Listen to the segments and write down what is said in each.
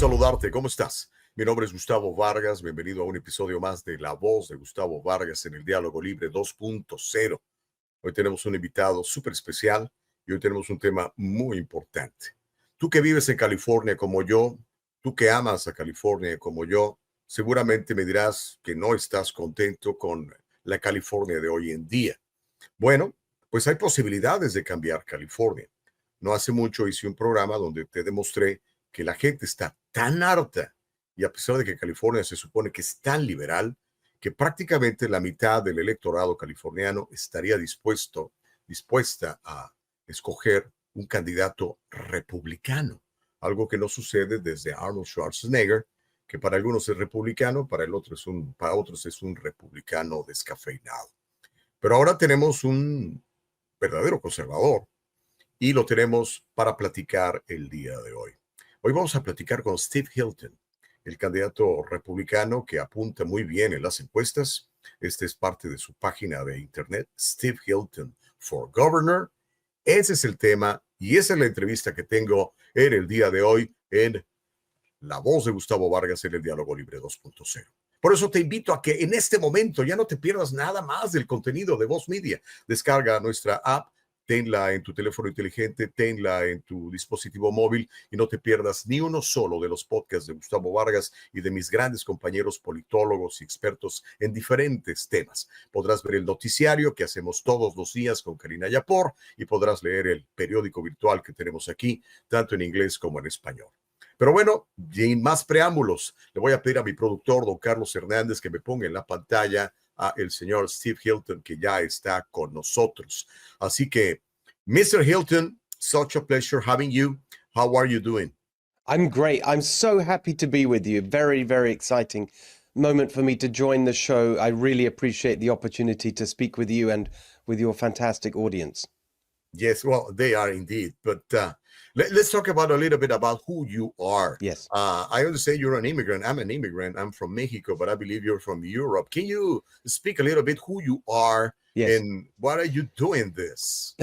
saludarte. ¿Cómo estás? Mi nombre es Gustavo Vargas. Bienvenido a un episodio más de La Voz de Gustavo Vargas en el Diálogo Libre 2.0. Hoy tenemos un invitado súper especial y hoy tenemos un tema muy importante. Tú que vives en California como yo, tú que amas a California como yo, seguramente me dirás que no estás contento con la California de hoy en día. Bueno, pues hay posibilidades de cambiar California. No hace mucho hice un programa donde te demostré que la gente está tan harta, y a pesar de que California se supone que es tan liberal, que prácticamente la mitad del electorado californiano estaría dispuesta a escoger un candidato republicano, algo que no sucede desde Arnold Schwarzenegger, que para algunos es republicano, para otros es un republicano descafeinado. Pero ahora tenemos un verdadero conservador y lo tenemos para platicar el día de hoy. Hoy vamos a platicar con Steve Hilton, el candidato republicano que apunta muy bien en las encuestas. Este es parte de su página de internet, Steve Hilton for Governor. Ese es el tema y esa es la entrevista que tengo en el día de hoy en La Voz de Gustavo Vargas en el Diálogo Libre 2.0. Por eso te invito a que en este momento ya no te pierdas nada más del contenido de Voz Media. Descarga nuestra app, tenla en tu teléfono inteligente, tenla en tu dispositivo móvil y no te pierdas ni uno solo de los podcasts de Gustavo Vargas y de mis grandes compañeros politólogos y expertos en diferentes temas. Podrás ver el noticiario que hacemos todos los días con Karina Yapor y podrás leer el periódico virtual que tenemos aquí, tanto en inglés como en español. Pero bueno, sin más preámbulos, le voy a pedir a mi productor, don Carlos Hernández, que me ponga en la pantalla a el señor Steve Hilton, que ya está con nosotros. Así que, Mr. Hilton, such a pleasure having you. How are you doing? I'm great. I'm so happy to be with you. Very, very exciting moment for me to join the show. I really appreciate the opportunity to speak with you and with your fantastic audience. Yes, well, they are indeed. But let's talk about a little bit about who you are. Yes. I understand you're an immigrant. I'm an immigrant. I'm from Mexico, but I believe you're from Europe. Can you speak a little bit who you are? Yes. And what are you doing this?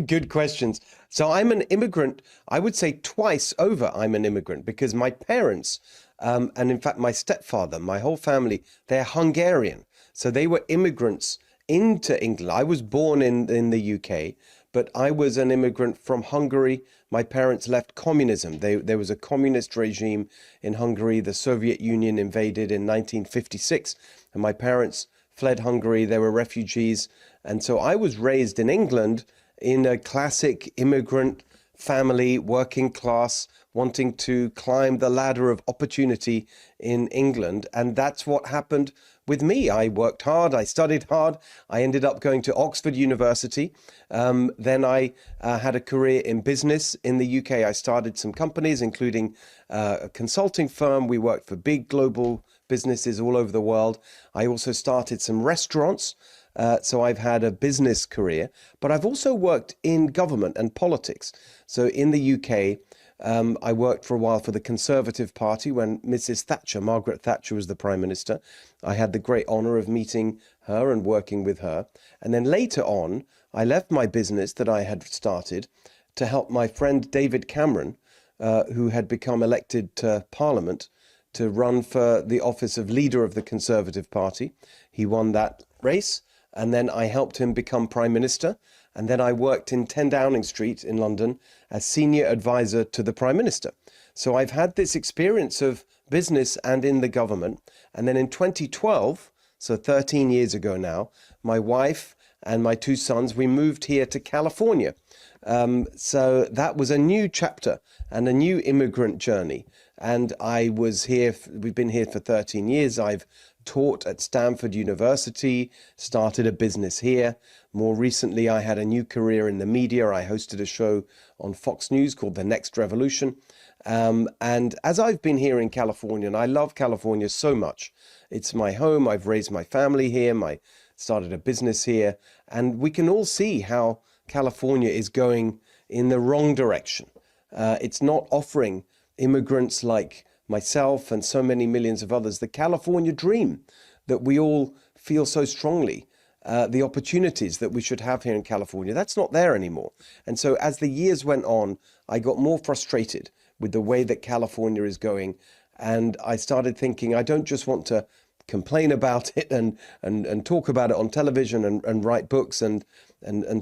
Good questions. So I'm an immigrant. I would say twice over I'm an immigrant because my parents, and in fact my stepfather, my whole family, they're Hungarian. So they were immigrants into England. I was born in the UK, but I was an immigrant from Hungary. My parents left communism. There was a communist regime in Hungary. The Soviet Union invaded in 1956, and my parents fled Hungary. They were refugees. And so I was raised in England in a classic immigrant family, working class, wanting to climb the ladder of opportunity in England. And that's what happened with me. I worked hard, I studied hard, I ended up going to Oxford University. Then I had a career in business in the UK. I started some companies, including a consulting firm. We worked for big global businesses all over the world. I also started some restaurants. So I've had a business career, but I've also worked in government and politics. So in the UK, I worked for a while for the Conservative Party when Mrs. Thatcher, Margaret Thatcher, was the Prime Minister. I had the great honour of meeting her and working with her. And then later on, I left my business that I had started to help my friend David Cameron, who had become elected to Parliament, to run for the office of leader of the Conservative Party. He won that race. And then I helped him become Prime Minister. And then I worked in 10 Downing Street in London as senior advisor to the Prime Minister. So I've had this experience of business and in the government. And then in 2012, so 13 years ago now, my wife and my two sons, we moved here to California. So that was a new chapter and a new immigrant journey. And I was here, we've been here for 13 years. I've taught at Stanford University, started a business here. More recently, I had a new career in the media. I hosted a show on Fox News called The Next Revolution. And as I've been here in California, and I love California so much, it's my home. I've raised my family here. Started a business here. And we can all see how California is going in the wrong direction. It's not offering immigrants like myself and so many millions of others the California dream that we all feel so strongly, the opportunities that we should have here in California. That's not there anymore. And so as the years went on, I got more frustrated with the way that California is going. And I started thinking, I don't just want to complain about it and talk about it on television and write books and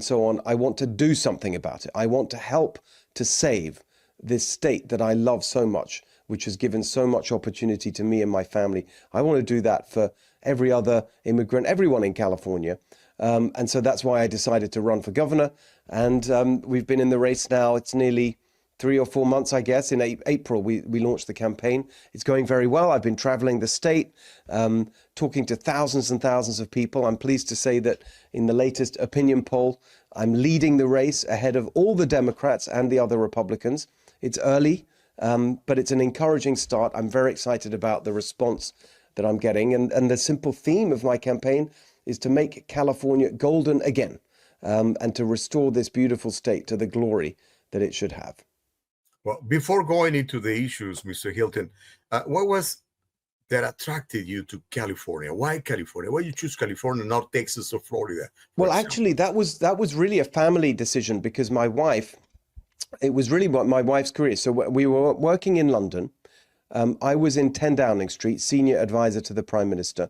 so on. I want to do something about it. I want to help to save this state that I love so much, which has given so much opportunity to me and my family. I want to do that for every other immigrant, everyone in California. And so that's why I decided to run for governor. And we've been in the race now. It's nearly 3 or 4 months, I guess. In April, we launched the campaign. It's going very well. I've been traveling the state, talking to thousands and thousands of people. I'm pleased to say that in the latest opinion poll, I'm leading the race ahead of all the Democrats and the other Republicans. It's early, but it's an encouraging start. I'm very excited about the response that I'm getting. And the simple theme of my campaign is to make California golden again, and to restore this beautiful state to the glory that it should have. Well, before going into the issues, Mr. Hilton, what was that attracted you to California? Why California? Why you choose California, not Texas or Florida? Well, actually, that was really a family decision because my wife, it was really what my wife's career. So we were working in London. I was in 10 Downing Street, senior advisor to the Prime Minister.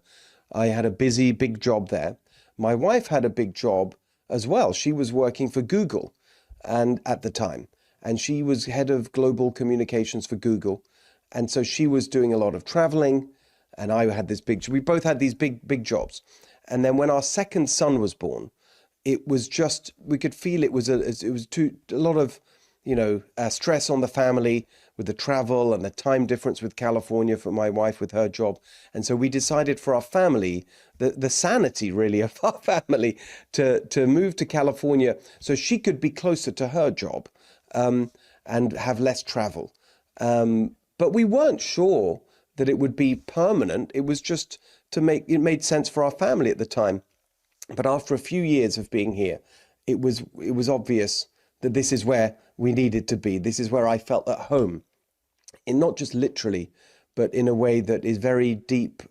I had a busy, big job there. My wife had a big job as well. She was working for Google and at the time. And she was head of global communications for Google. And so she was doing a lot of traveling. And I had this we both had these big jobs. And then when our second son was born, it was just, we could feel it was a lot of, stress on the family with the travel and the time difference with California for my wife with her job. And so we decided for our family, the sanity really of our family to move to California so she could be closer to her job. And have less travel. But we weren't sure that it would be permanent. It was just it made sense for our family at the time. But after a few years of being here, it was obvious that this is where we needed to be. This is where I felt at home, in not just literally, but in a way that is very deep,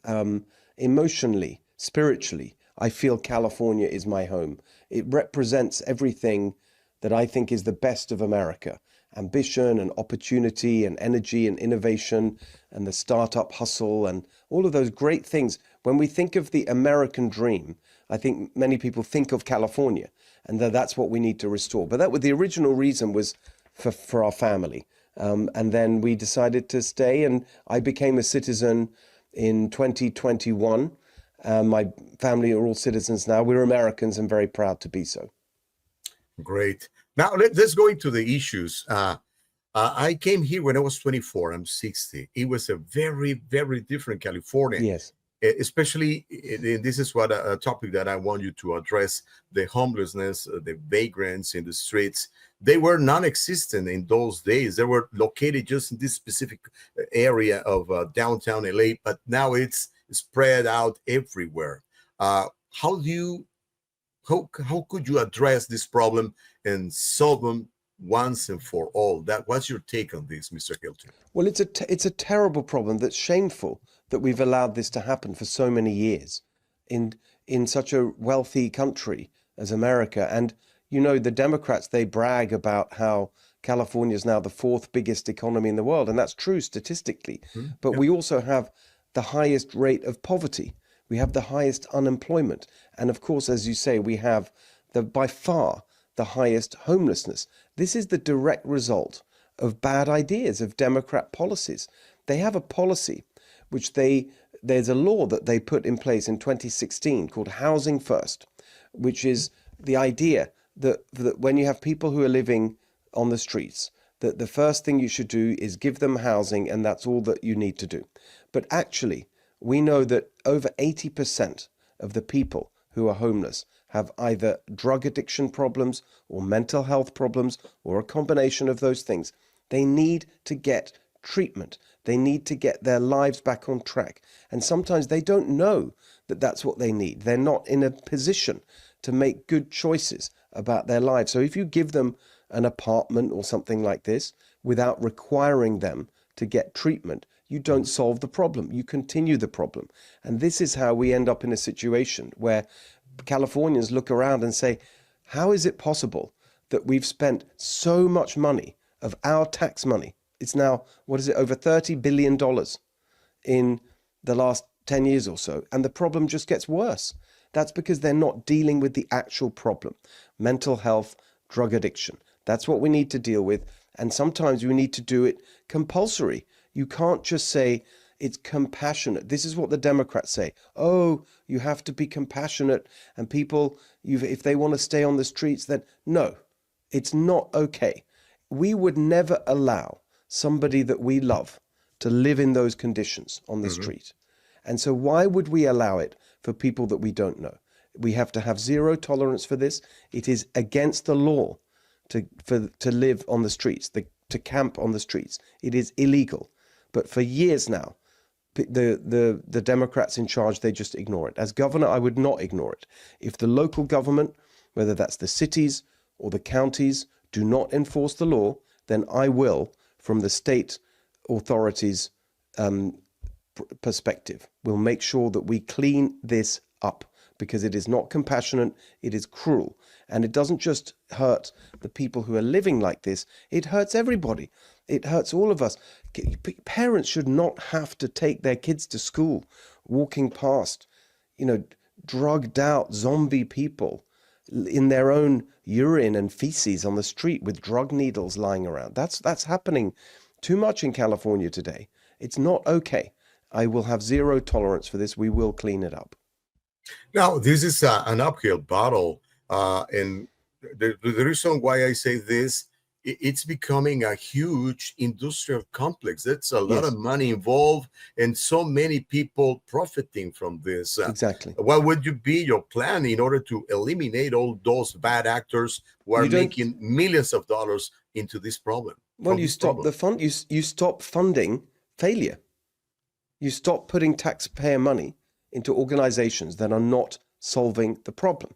emotionally, spiritually. I feel California is my home. It represents everything that I think is the best of America. Ambition and opportunity and energy and innovation and the startup hustle and all of those great things. When we think of the American dream, I think many people think of California and that's what we need to restore. But that was the original reason was for our family. And then we decided to stay and I became a citizen in 2021. My family are all citizens now. We're Americans and very proud to be so. Great. Now let's go into the issues. I came here when I was 24. I'm 60. It was a very, very different California. Yes. Especially, this is what a topic that I want you to address: the homelessness, the vagrants in the streets. They were non-existent in those days. They were located just in this specific area of downtown LA, but now it's spread out everywhere. How could you address this problem and solve them once and for all? What's your take on this, Mr. Hilton? Well, it's a terrible problem that's shameful that we've allowed this to happen for so many years in such a wealthy country as America. And, the Democrats, they brag about how California is now the 4th biggest economy in the world. And that's true statistically. Mm-hmm. But we also have the highest rate of poverty. We have the highest unemployment. And of course, as you say, we have by far the highest homelessness. This is the direct result of bad ideas, of Democrat policies. They have a policy which there's a law that they put in place in 2016 called Housing First, which is the idea that when you have people who are living on the streets, that the first thing you should do is give them housing, and that's all that you need to do. But actually, we know that over 80% of the people who are homeless have either drug addiction problems or mental health problems or a combination of those things. They need to get treatment. They need to get their lives back on track. And sometimes they don't know that that's what they need. They're not in a position to make good choices about their lives. So if you give them an apartment or something like this without requiring them to get treatment, you don't solve the problem. You continue the problem. And this is how we end up in a situation where Californians look around and say, how is it possible that we've spent so much money of our tax money It's now, what is it, over $30 billion in the last 10 years or so. And the problem just gets worse. That's because they're not dealing with the actual problem. Mental health, drug addiction. That's what we need to deal with. And sometimes we need to do it compulsory. You can't just say it's compassionate. This is what the Democrats say. Oh, you have to be compassionate. And people, if they want to stay on the streets, then no, it's not okay. We would never allow somebody that we love to live in those conditions on the street. And so why would we allow it for people that we don't know? We have to have zero tolerance for this. It is against the law to live on the streets, to camp on the streets. It is illegal. But for years now, the Democrats in charge, they just ignore it. As governor, I would not ignore it. If the local government, whether that's the cities or the counties, do not enforce the law, then I will, from the state authorities' perspective, will make sure that we clean this up, because it is not compassionate, it is cruel. And it doesn't just hurt the people who are living like this, it hurts everybody. It hurts all of us. Parents should not have to take their kids to school, walking past, drugged out zombie people in their own urine and feces on the street with drug needles lying around. That's happening too much in California today. It's not okay. I will have zero tolerance for this. We will clean it up. Now, this is an uphill battle. And the reason why I say this, it's becoming a huge industrial complex. That's a lot of money involved and so many people profiting from this. Exactly. What would be your plan in order to eliminate all those bad actors who are making millions of dollars into this problem? Well, you stop the fund. You stop funding failure. You stop putting taxpayer money into organizations that are not solving the problem.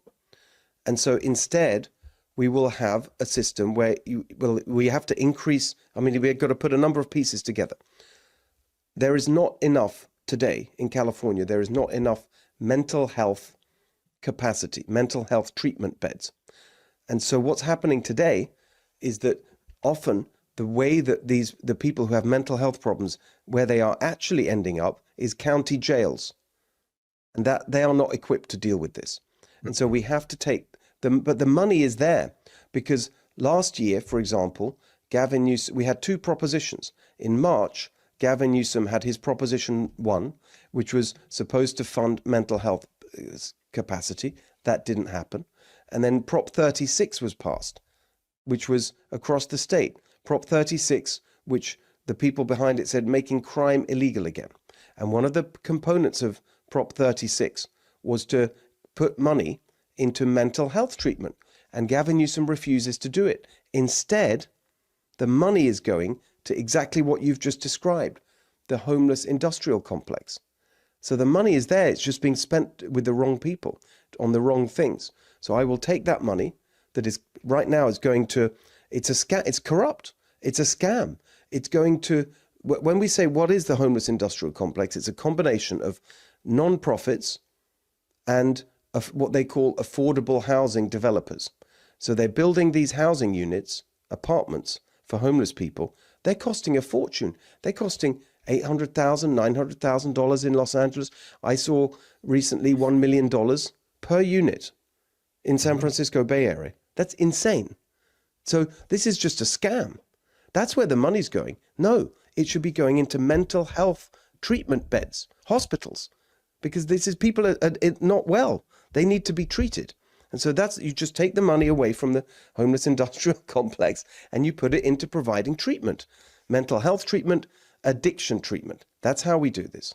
And so instead, we will have a system where we have to increase. We've got to put a number of pieces together. There is not enough today in California. There is not enough mental health capacity, mental health treatment beds. And so what's happening today is that often the way that the people who have mental health problems, where they are actually ending up is county jails. And that they are not equipped to deal with this. And so we have to take them, but the money is there because last year, for example, Gavin Newsom, we had two propositions. In March, Gavin Newsom had his proposition 1, which was supposed to fund mental health capacity. That didn't happen. And then Prop 36 was passed, which was across the state. Prop 36, which the people behind it said making crime illegal again. And one of the components of Prop 36 was to put money into mental health treatment. And Gavin Newsom refuses to do it. Instead, the money is going to exactly what you've just described, the homeless industrial complex. So the money is there. It's just being spent with the wrong people on the wrong things. So I will take that money that is right now is going to, it's a scam, it's corrupt. It's a scam. It's going to, when we say what is the homeless industrial complex, it's a combination of non-profits and of what they call affordable housing developers. So they're building these housing units, apartments for homeless people. They're costing a fortune. They're costing $800,000, $900,000 in Los Angeles. I saw recently $1 million per unit in San Francisco Bay Area. That's insane. So this is just a scam. That's where the money's going. No, it should be going into mental health treatment beds, hospitals, because this is people are not well. They need to be treated. And so you just take the money away from the homeless industrial complex and you put it into providing treatment, mental health treatment, addiction treatment. That's how we do this.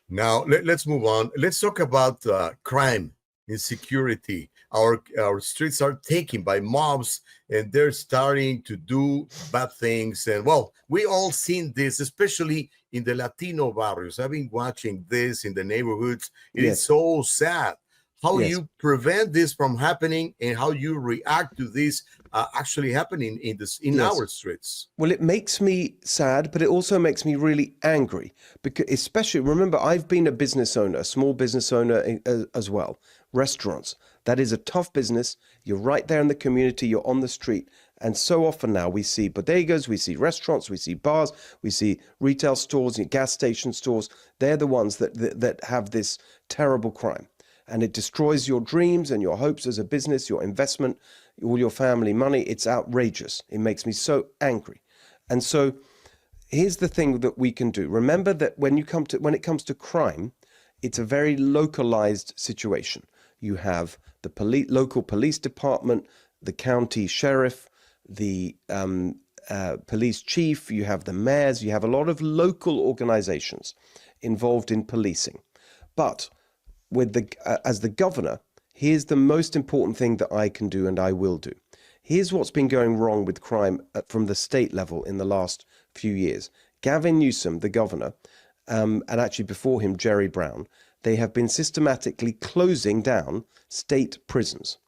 Now, let's move on. Let's talk about crime, insecurity. Our streets are taken by mobs and they're starting to do bad things. And well, we all seen this, especially in the Latino barrios. I've been watching this in the neighborhoods. It is so sad. How you prevent this from happening and how you react to this actually happening in our streets. Well, it makes me sad, but it also makes me really angry because, especially, remember, I've been a business owner, a small business owner as well. Restaurants. That is a tough business. You're right there in the community. You're on the street. And so often now we see bodegas, we see restaurants, we see bars, we see retail stores, gas station stores. They're the ones that have this terrible crime. And it destroys your dreams and your hopes as a business, your investment, all your family money. It's outrageous. It makes me so angry. And so here's the thing that we can do. Remember that when it comes to crime, it's a very localized situation. You have the local police department, the county sheriff, the police chief, you have the mayors, you have a lot of local organizations involved in policing. But as the governor, here's the most important thing that I can do and I will do. Here's what's been going wrong with crime from the state level in the last few years. Gavin Newsom, the governor, and actually before him, Jerry Brown, they have been systematically closing down state prisons.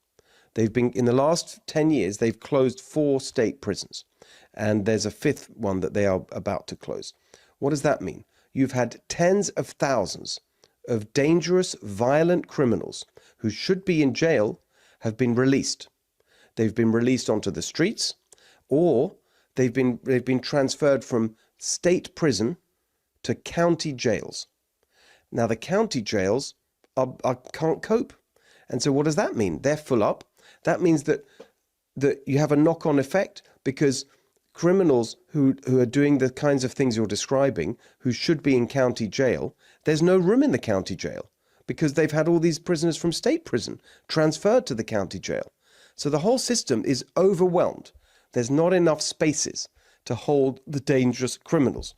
They've been, in the last 10 years, they've closed 4 state prisons. And there's a 5th one that they are about to close. What does that mean? You've had tens of thousands of dangerous, violent criminals who should be in jail have been released. They've been released onto the streets, or they've been transferred from state prison to county jails. Now, the county jails can't cope. And so what does that mean? They're full up. That means that you have a knock-on effect, because criminals who are doing the kinds of things you're describing, who should be in county jail, there's no room in the county jail because they've had all these prisoners from state prison transferred to the county jail. So the whole system is overwhelmed. There's not enough spaces to hold the dangerous criminals.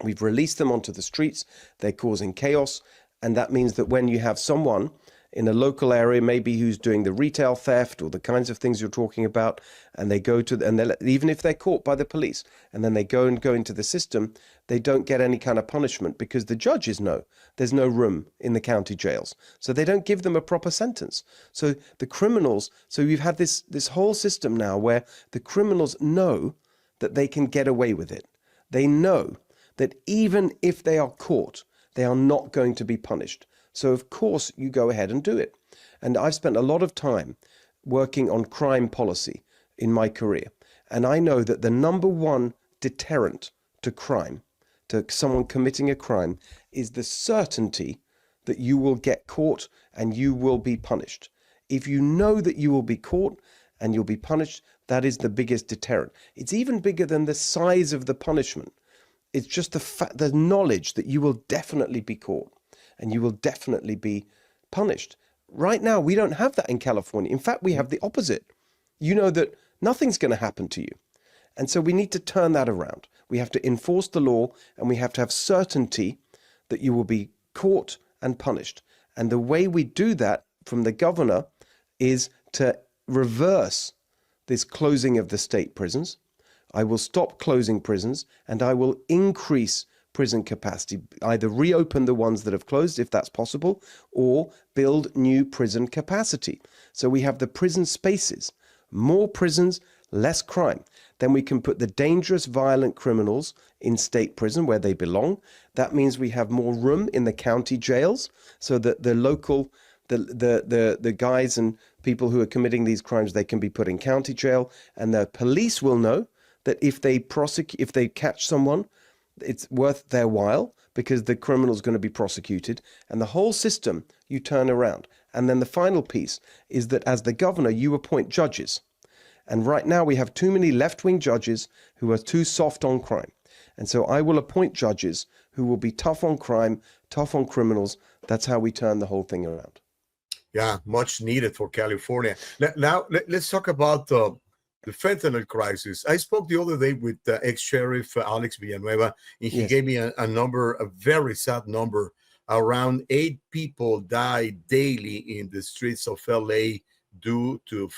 We've released them onto the streets. They're causing chaos. And that means that when you have someone in a local area, maybe who's doing the retail theft or the kinds of things you're talking about, and they go to, and even if they're caught by the police, and then they go into the system, they don't get any kind of punishment because the judges know there's no room in the county jails. So they don't give them a proper sentence. So the criminals, so you've had this whole system now where the criminals know that they can get away with it. They know that even if they are caught, they are not going to be punished. So, of course, you go ahead and do it. And I've spent a lot of time working on crime policy in my career. And I know that the number one deterrent to crime, to someone committing a crime, is the certainty that you will get caught and you will be punished. If you know that you will be caught and you'll be punished, that is the biggest deterrent. It's even bigger than the size of the punishment. It's just the knowledge that you will definitely be caught and you will definitely be punished. Right now, we don't have that in California. In fact, we have the opposite. You know that nothing's going to happen to you. And so we need to turn that around. We have to enforce the law, and we have to have certainty that you will be caught and punished. And the way we do that from the governor is to reverse this closing of the state prisons. I will stop closing prisons, and I will increase prison capacity, either reopen the ones that have closed if that's possible, or build new prison capacity. So we have the prison spaces, more prisons, less crime. Then we can put the dangerous, violent criminals in state prison where they belong. That means we have more room in the county jails so that the local, the guys and people who are committing these crimes, they can be put in county jail, and the police will know that if they catch someone, it's worth their while because the criminal is going to be prosecuted, and the whole system you turn around. And then the final piece is that as the governor, you appoint judges. And right now we have too many left-wing judges who are too soft on crime. And so I will appoint judges who will be tough on crime, tough on criminals. That's how we turn the whole thing around. Yeah, much needed for California. Now, let's talk about the fentanyl crisis. I spoke the other day with ex-sheriff Alex Villanueva, and he gave me a number, a very sad number. Around 8 people die daily in the streets of LA due to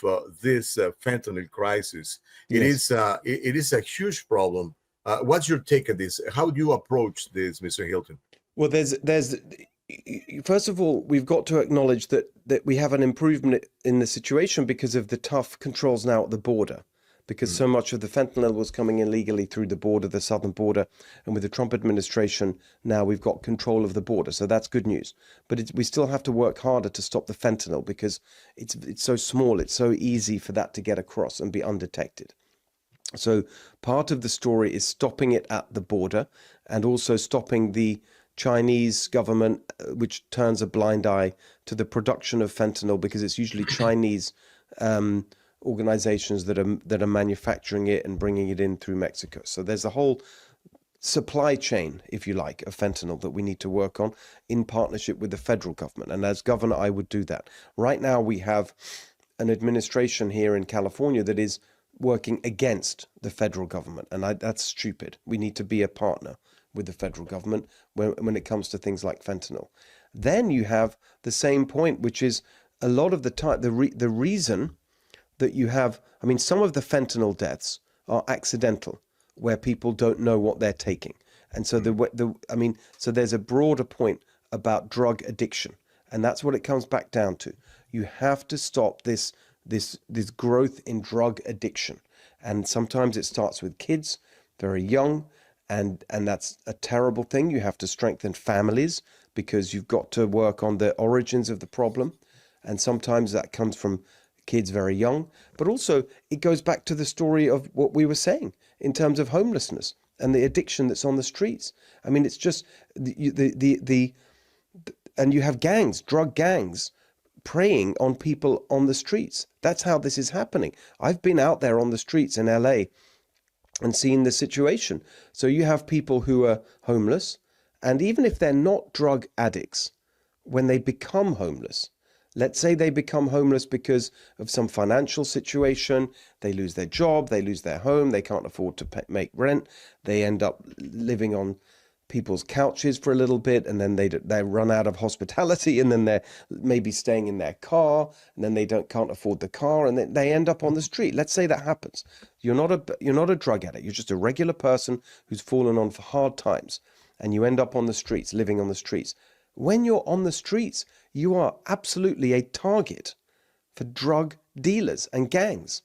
this fentanyl crisis. It is a huge problem. What's your take on this? How do you approach this, Mr. Hilton? Well, there's first of all, we've got to acknowledge that we have an improvement in the situation because of the tough controls now at the border. because so much of the fentanyl was coming illegally through the border, the southern border. And with the Trump administration, now we've got control of the border. So that's good news. But we still have to work harder to stop the fentanyl because it's so small. It's so easy for that to get across and be undetected. So part of the story is stopping it at the border and also stopping the Chinese government, which turns a blind eye to the production of fentanyl, because it's usually Chinese organizations that are manufacturing it and bringing it in through Mexico. So there's a whole supply chain, if you like, of fentanyl that we need to work on in partnership with the federal government. And as governor, I would do that. Right now, we have an administration here in California that is working against the federal government. And that's stupid. We need to be a partner with the federal government when it comes to things like fentanyl. Then you have the same point, which is a lot of the time, the reason that you have, I mean, some of the fentanyl deaths are accidental, where people don't know what they're taking. And so so there's a broader point about drug addiction. And that's what it comes back down to. You have to stop this growth in drug addiction. And sometimes it starts with kids, very young, and that's a terrible thing. You have to strengthen families because you've got to work on the origins of the problem. And sometimes that comes from kids very young, but also it goes back to the story of what we were saying in terms of homelessness and the addiction that's on the streets. I mean, it's just and you have gangs, drug gangs, preying on people on the streets. That's how this is happening. I've been out there on the streets in LA and seen the situation. So you have people who are homeless, and even if they're not drug addicts, when they become homeless, let's say they become homeless because of some financial situation, they lose their job, they lose their home, they can't afford to make rent, they end up living on people's couches for a little bit, and then they run out of hospitality, and then they're maybe staying in their car, and then they can't afford the car, and then they end up on the street. Let's say that happens. You're not a drug addict. You're just a regular person who's fallen on for hard times, and you end up on the streets, living on the streets. When you're on the streets, you are absolutely a target for drug dealers and gangs.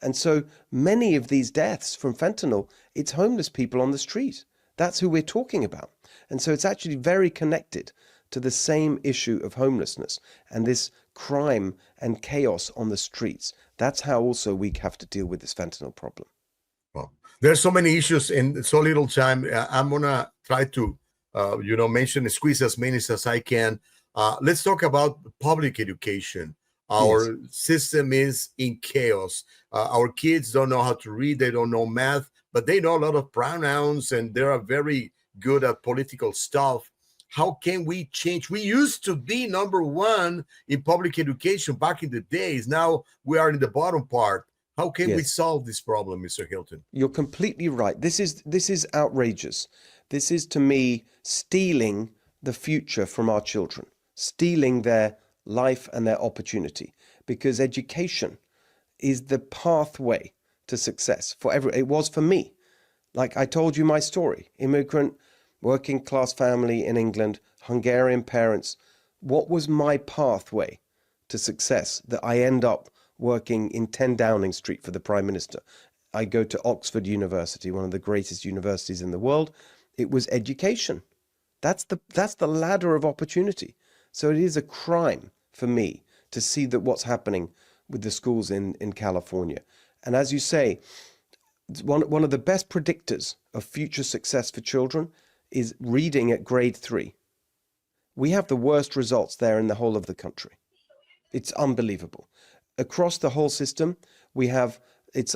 And so many of these deaths from fentanyl, it's homeless people on the street. That's who we're talking about. And so it's actually very connected to the same issue of homelessness and this crime and chaos on the streets. That's how also we have to deal with this fentanyl problem. Well, there's so many issues in so little time. I'm going to try to, mention and squeeze as many as I can. Let's talk about public education. Our system is in chaos. Our kids don't know how to read. They don't know math, but they know a lot of pronouns, and they are very good at political stuff. How can we change? We used to be number one in public education back in the days. Now we are in the bottom part. How can we solve this problem, Mr. Hilton? You're completely right. This is outrageous. This is, to me, stealing the future from our children, stealing their life and their opportunity, because education is the pathway to success for everyone. It was for me. Like I told you my story, immigrant, working class family in England, Hungarian parents. What was my pathway to success that I end up working in 10 Downing Street for the Prime Minister? I go to Oxford University, one of the greatest universities in the world. It was education. That's the ladder of opportunity. So it is a crime for me to see that what's happening with the schools in California. And as you say, one of the best predictors of future success for children is reading at grade 3. We have the worst results there in the whole of the country. It's unbelievable. Across the whole system, we have,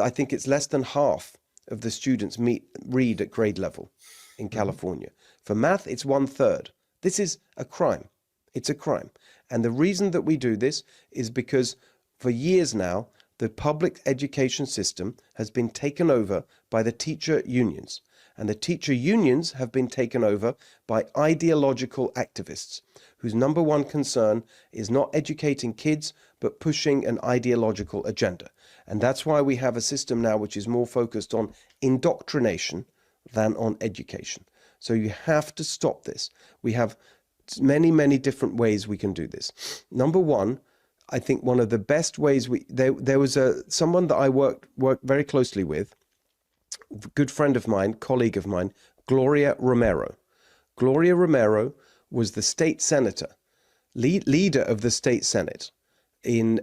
I think it's less than half of the students read at grade level in California. For math, it's 1/3. This is a crime. It's a crime. And the reason that we do this is because for years now, the public education system has been taken over by the teacher unions. And the teacher unions have been taken over by ideological activists whose number one concern is not educating kids, but pushing an ideological agenda. And that's why we have a system now which is more focused on indoctrination than on education. So you have to stop this. We have many, many different ways we can do this. Number one, I think one of the best ways there was someone that I worked very closely with, a good friend of mine, colleague of mine, Gloria Romero. Gloria Romero was the state senator, leader of the state senate in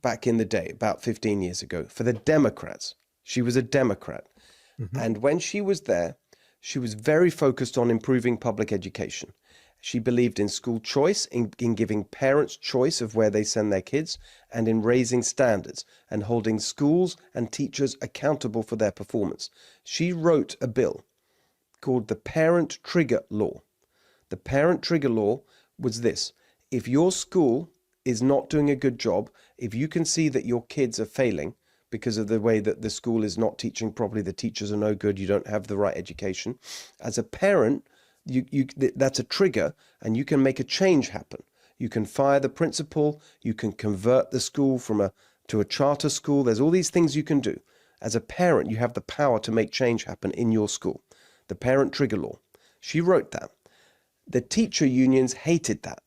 back in the day, about 15 years ago, for the Democrats. She was a Democrat. Mm-hmm. And when she was there, she was very focused on improving public education. She believed in school choice, in giving parents choice of where they send their kids, and in raising standards and holding schools and teachers accountable for their performance. She wrote a bill called the Parent Trigger Law. The Parent Trigger Law was this: if your school is not doing a good job, if you can see that your kids are failing because of the way that the school is not teaching properly, the teachers are no good, you don't have the right education, as a parent, that's a trigger, and you can make a change happen. You can fire the principal, you can convert the school to a charter school. There's all these things you can do. As a parent, you have the power to make change happen in your school. The Parent Trigger Law. She wrote that. The teacher unions hated that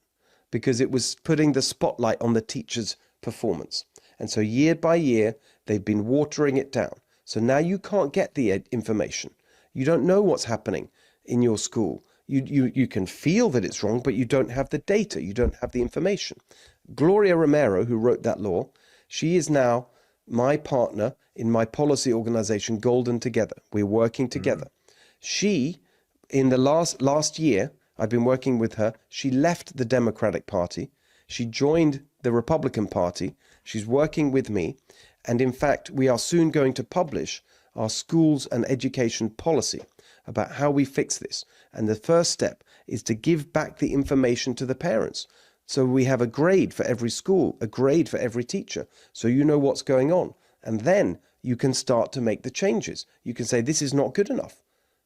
because it was putting the spotlight on the teacher's performance. And so year by year, they've been watering it down. So now you can't get the information. You don't know what's happening in your school. You can feel that it's wrong, but you don't have the data. You don't have the information. Gloria Romero, who wrote that law, she is now my partner in my policy organization, Golden Together. We're working together. She, in the last year, I've been working with her. She left the Democratic Party. She joined the Republican Party. She's working with me. And in fact, we are soon going to publish our schools and education policy about how we fix this. And the first step is to give back the information to the parents. So we have a grade for every school, a grade for every teacher, so you know what's going on. And then you can start to make the changes. You can say, this is not good enough.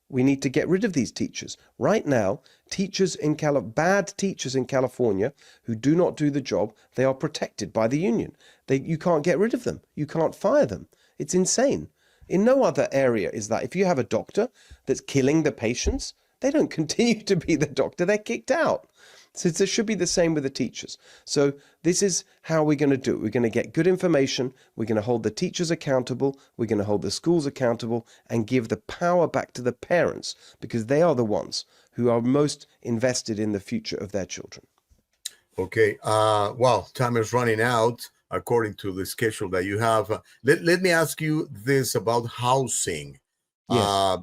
We need to get rid of these teachers. Right now, bad teachers in California who do not do the job, they are protected by the union. You can't get rid of them. You can't fire them. It's insane. In no other area is that. If you have a doctor that's killing the patients, they don't continue to be the doctor. They're kicked out. So it should be the same with the teachers. So this is how we're going to do it. We're going to get good information. We're going to hold the teachers accountable. We're going to hold the schools accountable and give the power back to the parents because they are the ones who are most invested in the future of their children. Okay. Well, time is running out according to the schedule that you have. Let me ask you this about housing. Yes.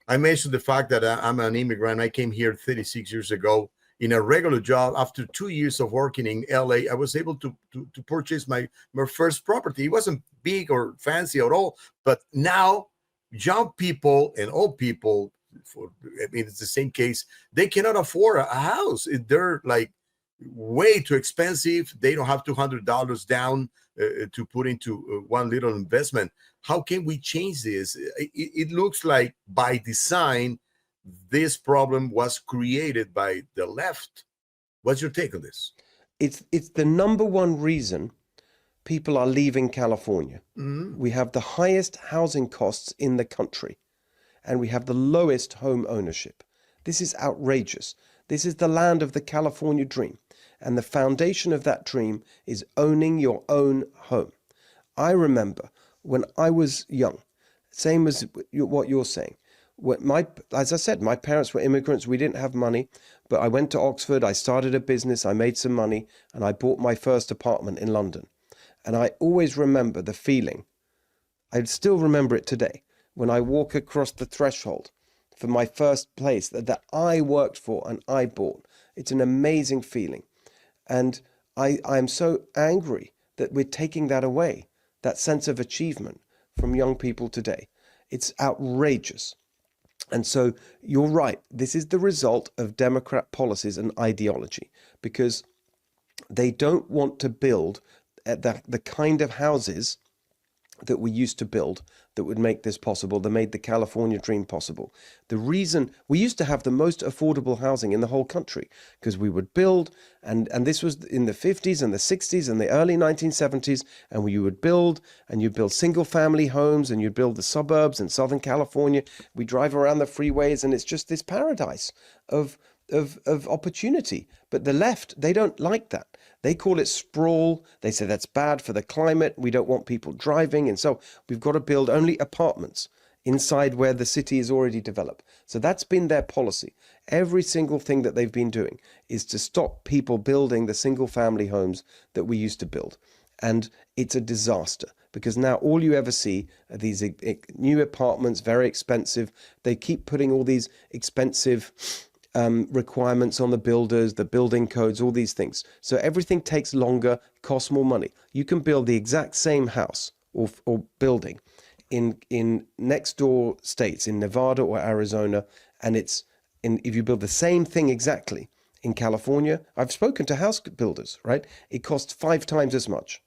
I mentioned the fact that I'm an immigrant. I came here 36 years ago. In a regular job, after 2 years of working in LA, I was able to purchase my first property. It wasn't big or fancy at all, but now young people and old people, it's the same case, they cannot afford a house. They're like way too expensive. They don't have $200 down to put into one little investment. How can we change this? It looks like by design, this problem was created by the left. What's your take on this? It's the number one reason people are leaving California. Mm-hmm. We have the highest housing costs in the country, and we have the lowest home ownership. This is outrageous. This is the land of the California dream, and the foundation of that dream is owning your own home. I remember when I was young, same as what you're saying. As I said, my parents were immigrants. We didn't have money, but I went to Oxford. I started a business. I made some money, and I bought my first apartment in London. And I always remember the feeling. I still remember it today when I walk across the threshold for my first place that I worked for and I bought. It's an amazing feeling. And I'm so angry that we're taking that away, that sense of achievement from young people today. It's outrageous. And so you're right. This is the result of Democrat policies and ideology because they don't want to build the kind of houses that we used to build that would make this possible, that made the California dream possible. The reason we used to have the most affordable housing in the whole country because we would build, and this was in the 50s and the 60s and the early 1970s, and you would build, and you'd build single family homes, and you'd build the suburbs in Southern California. We drive around the freeways, and it's just this paradise of of opportunity. But the left, they don't like that. They call it sprawl. They say that's bad for the climate. We don't want people driving. And so we've got to build only apartments inside where the city is already developed. So that's been their policy. Every single thing that they've been doing is to stop people building the single family homes that we used to build. And it's a disaster because now all you ever see are these new apartments, very expensive. They keep putting all these expensive requirements on the builders, the building codes, all these things. So everything takes longer, costs more money. You can build the exact same house or building in next door states, in Nevada or Arizona, and if you build the same thing exactly in California, I've spoken to house builders, right? It costs 5 times as much.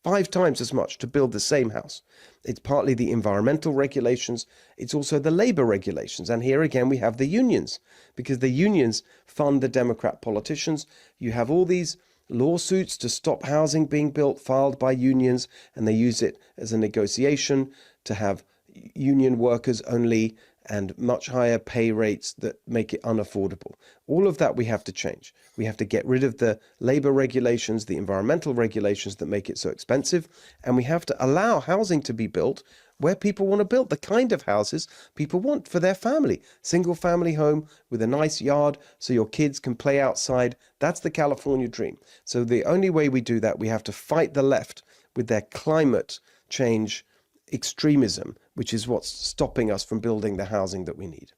5 times as much to build the same house. It's partly the environmental regulations. It's also the labor regulations. And here again, we have the unions, because the unions fund the Democrat politicians. You have all these lawsuits to stop housing being built filed by unions, and they use it as a negotiation to have union workers only and much higher pay rates that make it unaffordable. All of that we have to change. We have to get rid of the labor regulations, the environmental regulations that make it so expensive, and we have to allow housing to be built where people want to build the kind of houses people want for their family. Single family home with a nice yard so your kids can play outside. That's the California dream. So the only way we do that, we have to fight the left with their climate change extremism, which is what's stopping us from building the housing that we need.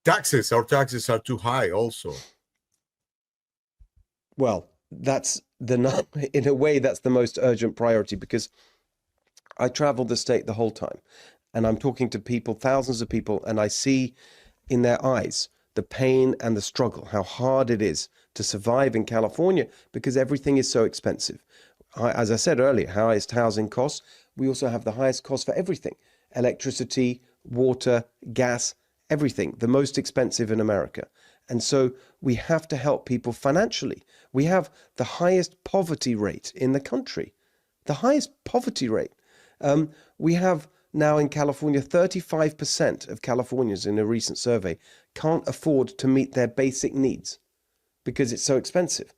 Our taxes are too high also. Well, in a way, that's the most urgent priority, because I travel the state the whole time and I'm talking to people, thousands of people, and I see in their eyes the pain and the struggle, how hard it is to survive in California because everything is so expensive. As I said earlier, highest housing costs. We also have the highest cost for everything: electricity, water, gas, everything, the most expensive in America. And so we have to help people financially. We have the highest poverty rate in the country, the highest poverty rate. We have now in California, 35% of Californians in a recent survey can't afford to meet their basic needs because it's so expensive.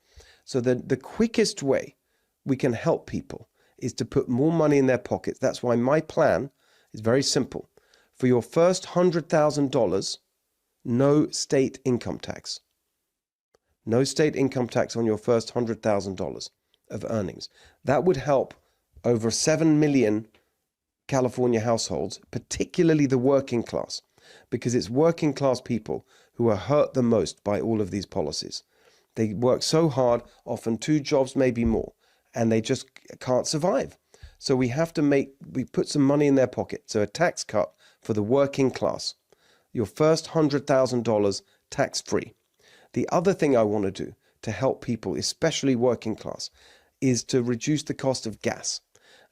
So the quickest way we can help people is to put more money in their pockets. That's why my plan is very simple. For your first $100,000, no state income tax. No state income tax on your first $100,000 of earnings. That would help over 7 million California households, particularly the working class, because it's working class people who are hurt the most by all of these policies. They work so hard, often 2 jobs, maybe more, and they just can't survive. So we put some money in their pocket. So a tax cut for the working class. Your first $100,000 tax-free. The other thing I want to do to help people, especially working class, is to reduce the cost of gas.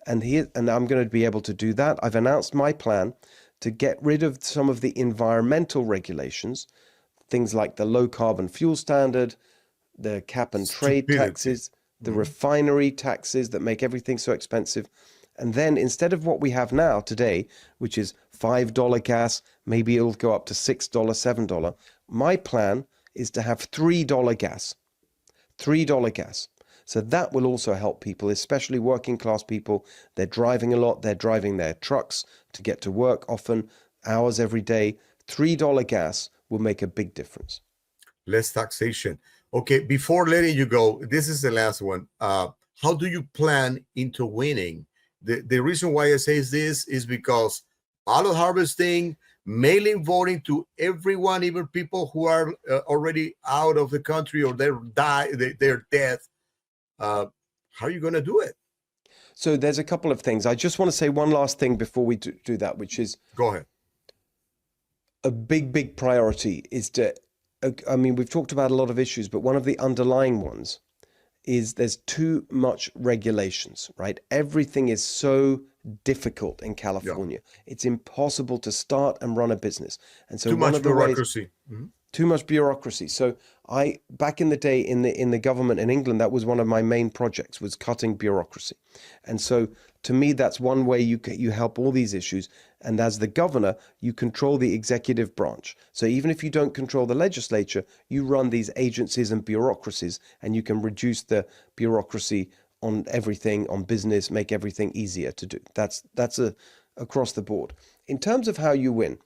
And I'm going to be able to do that. I've announced my plan to get rid of some of the environmental regulations, things like the low carbon fuel standard, the cap and trade taxes, the refinery taxes that make everything so expensive. And then instead of what we have now today, which is $5 gas, maybe it'll go up to $6, $7. My plan is to have $3 gas. $3 gas. So that will also help people, especially working class people. They're driving a lot. They're driving their trucks to get to work often, hours every day. $3 gas will make a big difference. Less taxation. Okay, before letting you go, this is the last one. How do you plan into winning? The reason why I say this is because ballot harvesting, mail-in voting to everyone, even people who are already out of the country or they're dead. How are you going to do it? So there's a couple of things. I just want to say one last thing before we do that, which is... Go ahead. A big priority is to... I mean, we've talked about a lot of issues, but one of the underlying ones is there's too much regulations, right? Everything is so difficult in California. Yeah. It's impossible to start and run a business. And so too much bureaucracy. Too much bureaucracy. So Back in the day in the government in England, that was one of my main projects, was cutting bureaucracy. And so to me, that's one way you help all these issues. And as the governor, you control the executive branch. So even if you don't control the legislature, you run these agencies and bureaucracies, and you can reduce the bureaucracy on everything, on business, make everything easier to do. That's across the board. In terms of how you win,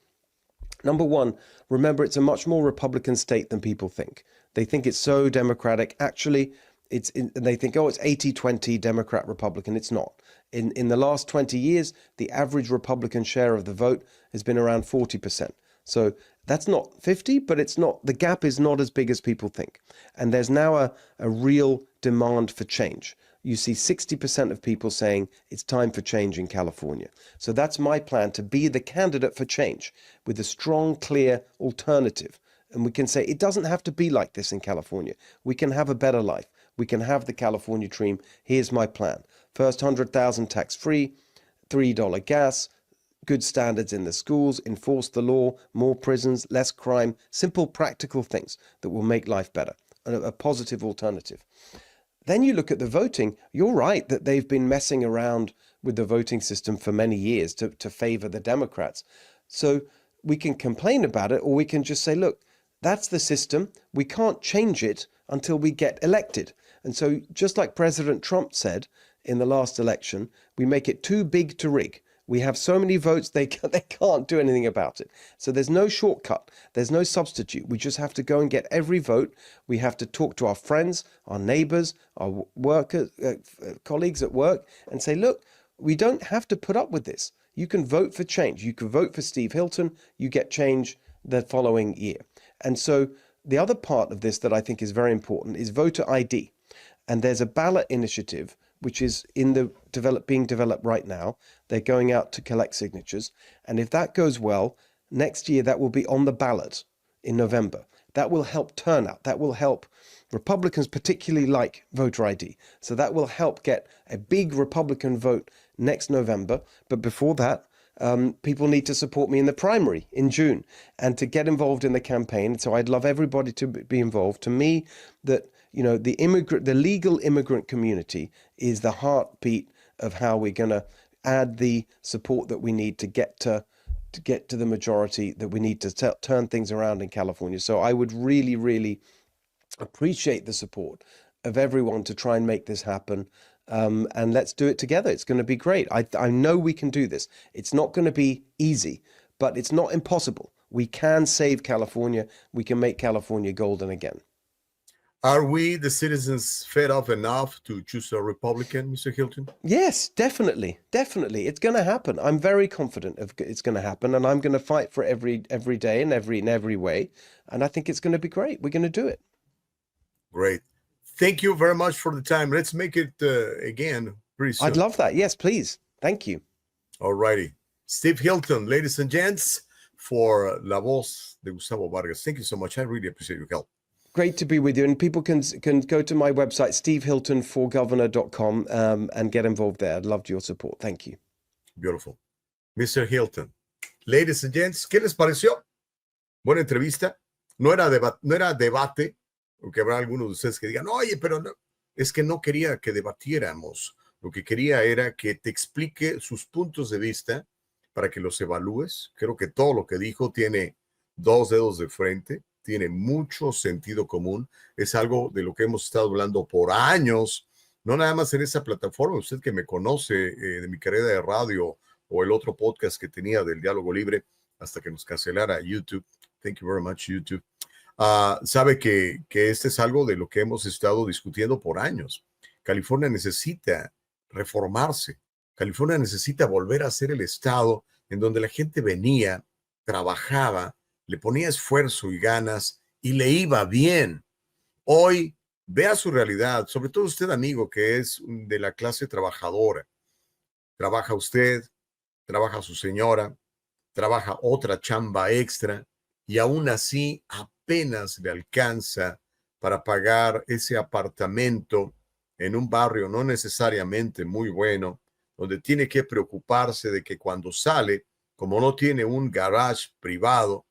number one, remember it's a much more Republican state than people think. They think it's so Democratic. Actually, they think, oh, it's 80-20 Democrat Republican. It's not. In the last 20 years, the average Republican share of the vote has been around 40%. So that's not 50, but it's not, the gap is not as big as people think. And there's now a real demand for change. You see 60% of people saying it's time for change in California. So that's my plan, to be the candidate for change with a strong, clear alternative. And we can say it doesn't have to be like this in California. We can have a better life. We can have the California dream. Here's my plan. First 100,000 tax-free, $3 gas, good standards in the schools, enforce the law, more prisons, less crime, simple practical things that will make life better, a positive alternative. Then you look at the voting. You're right that they've been messing around with the voting system for many years to favor the Democrats. So we can complain about it, or we can just say, look, that's the system. We can't change it until we get elected. And so just like President Trump said in the last election, we make it too big to rig. We have so many votes, they can't do anything about it. So there's no shortcut. There's no substitute. We just have to go and get every vote. We have to talk to our friends, our neighbors, our workers, colleagues at work, and say, look, we don't have to put up with this. You can vote for change. You can vote for Steve Hilton. You get change the following year. And so the other part of this that I think is very important is voter ID. And there's a ballot initiative which is being developed right now. They're going out to collect signatures. And if that goes well, next year that will be on the ballot in November. That will help turnout. That will help. Republicans particularly like voter ID. So that will help get a big Republican vote next November. But before that, people need to support me in the primary in June and to get involved in the campaign. So I'd love everybody to be involved. To me, that the legal immigrant community is the heartbeat of how we're going to add the support that we need to get to the majority that we need to turn things around in California. So I would really, really appreciate the support of everyone to try and make this happen. And let's do it together. It's going to be great. I know we can do this. It's not going to be easy, but it's not impossible. We can save California. We can make California golden again. Are we, the citizens, fed up enough to choose a Republican, Mr. Hilton? Yes, definitely. Definitely. It's going to happen. I'm very confident it's going to happen, and I'm going to fight for every day in every way. And I think it's going to be great. We're going to do it. Great. Thank you very much for the time. Let's make it again pretty soon. I'd love that. Yes, please. Thank you. All righty. Steve Hilton, ladies and gents, for La Voz de Gustavo Vargas. Thank you so much. I really appreciate your help. Great to be with you. And people can go to my website, stevehiltonforgovernor.com, and get involved there. I'd love your support. Thank you. Beautiful. Mr. Hilton. Ladies and gents, ¿qué les pareció? Buena entrevista. No era debate, aunque habrá algunos de ustedes que digan, oye, pero no, es que no quería que debatiéramos. Lo que quería era que te explique sus puntos de vista para que los evalúes. Creo que todo lo que dijo tiene dos dedos de frente. Tiene mucho sentido común, es algo de lo que hemos estado hablando por años, no nada más en esa plataforma. Usted que me conoce de mi carrera de radio o el otro podcast que tenía del Diálogo Libre hasta que nos cancelara YouTube, thank you very much YouTube, sabe que este es algo de lo que hemos estado discutiendo por años. California necesita reformarse, California necesita volver a ser el estado en donde la gente venía, trabajaba, le ponía esfuerzo y ganas y le iba bien. Hoy, vea su realidad, sobre todo usted, amigo, que es de la clase trabajadora. Trabaja usted, trabaja su señora, trabaja otra chamba extra y aún así apenas le alcanza para pagar ese apartamento en un barrio no necesariamente muy bueno, donde tiene que preocuparse de que cuando sale, como no tiene un garage privado,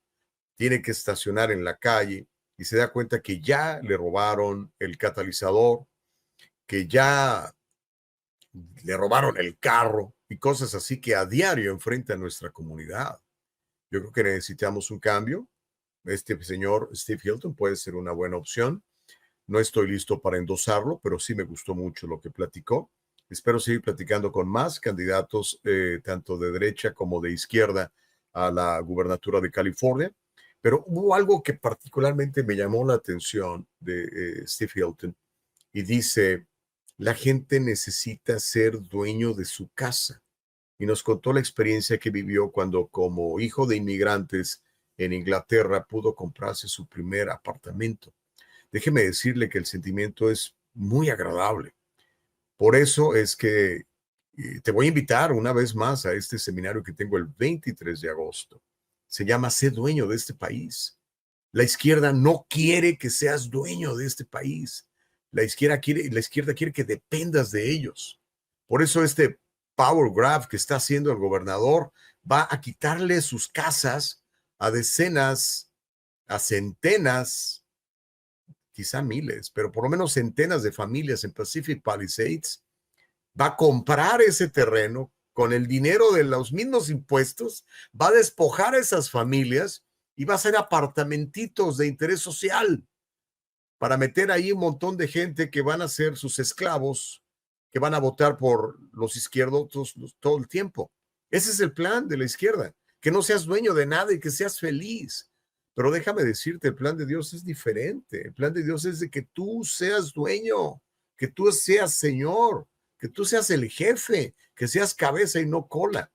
tiene que estacionar en la calle, y se da cuenta que ya le robaron el catalizador, que ya le robaron el carro y cosas así que a diario enfrenta nuestra comunidad. Yo creo que necesitamos un cambio. Este señor Steve Hilton puede ser una buena opción. No estoy listo para endosarlo, pero sí me gustó mucho lo que platicó. Espero seguir platicando con más candidatos, tanto de derecha como de izquierda, a la gubernatura de California. Pero hubo algo que particularmente me llamó la atención de Steve Hilton y dice, la gente necesita ser dueño de su casa. Y nos contó la experiencia que vivió cuando, como hijo de inmigrantes en Inglaterra, pudo comprarse su primer apartamento. Déjeme decirle que el sentimiento es muy agradable. Por eso es que te voy a invitar una vez más a este seminario que tengo el 23 de agosto. Se llama Sé dueño de este país. La izquierda no quiere que seas dueño de este país. La izquierda quiere que dependas de ellos. Por eso este power grab que está haciendo el gobernador va a quitarle sus casas a decenas, a centenas, quizá miles, pero por lo menos centenas de familias en Pacific Palisades. Va a comprar ese terreno con el dinero de los mismos impuestos, va a despojar a esas familias y va a hacer apartamentitos de interés social para meter ahí un montón de gente que van a ser sus esclavos, que van a votar por los izquierdos todo el tiempo. Ese es el plan de la izquierda, que no seas dueño de nada y que seas feliz. Pero déjame decirte, el plan de Dios es diferente. El plan de Dios es de que tú seas dueño, que tú seas señor, que tú seas el jefe, que seas cabeza y no cola.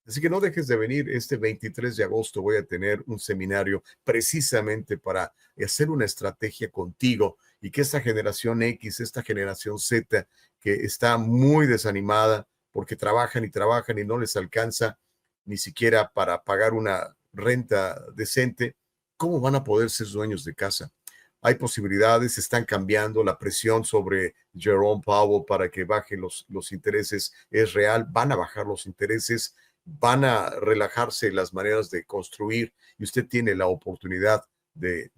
Así que no dejes de venir. Este 23 de agosto voy a tener un seminario precisamente para hacer una estrategia contigo y que esta generación X, esta generación Z, que está muy desanimada porque trabajan y no les alcanza ni siquiera para pagar una renta decente, ¿cómo van a poder ser dueños de casa? Hay posibilidades, están cambiando, la presión sobre Jerome Powell para que bajen los intereses es real, van a bajar los intereses, van a relajarse las maneras de construir y usted tiene la oportunidad de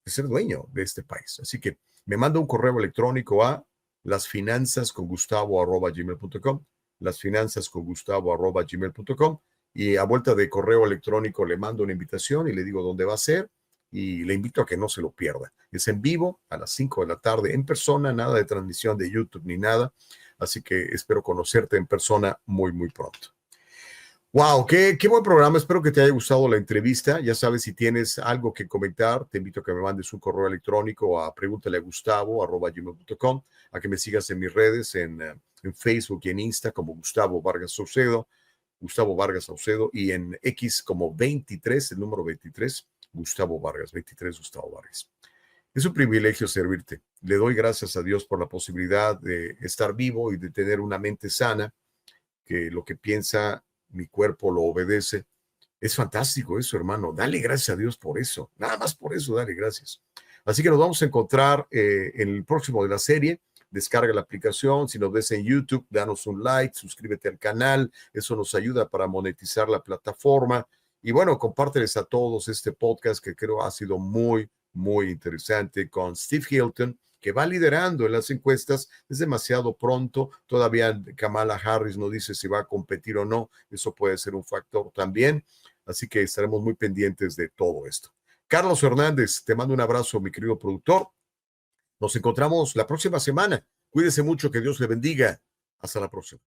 ser dueño de este país. Así que me manda un correo electrónico a lasfinanzascongustavo@gmail.com, lasfinanzascongustavo@gmail.com, y a vuelta de correo electrónico le mando una invitación y le digo dónde va a ser y le invito a que no se lo pierda. Es en vivo a las 5 de la tarde en persona, nada de transmisión de YouTube ni nada. Así que espero conocerte en persona muy, muy pronto. Wow, qué buen programa. Espero que te haya gustado la entrevista. Ya sabes, si tienes algo que comentar, te invito a que me mandes un correo electrónico a pregúntaleagustavo@gmail.com, a que me sigas en mis redes, en Facebook y en Insta como Gustavo Vargas Saucedo, y en X como 23, el número 23, Gustavo Vargas, 23 Gustavo Vargas. Es un privilegio servirte. Le doy gracias a Dios por la posibilidad de estar vivo y de tener una mente sana, que lo que piensa mi cuerpo lo obedece. Es fantástico eso, hermano. Dale gracias a Dios por eso. Nada más por eso, dale gracias. Así que nos vamos a encontrar en el próximo de la serie. Descarga la aplicación. Si nos ves en YouTube, danos un like, suscríbete al canal. Eso nos ayuda para monetizar la plataforma. Y bueno, compárteles a todos este podcast que creo ha sido muy, muy interesante con Steve Hilton, que va liderando en las encuestas. Es demasiado pronto. Todavía Kamala Harris no dice si va a competir o no. Eso puede ser un factor también. Así que estaremos muy pendientes de todo esto. Carlos Hernández, te mando un abrazo, mi querido productor. Nos encontramos la próxima semana. Cuídese mucho, que Dios le bendiga. Hasta la próxima.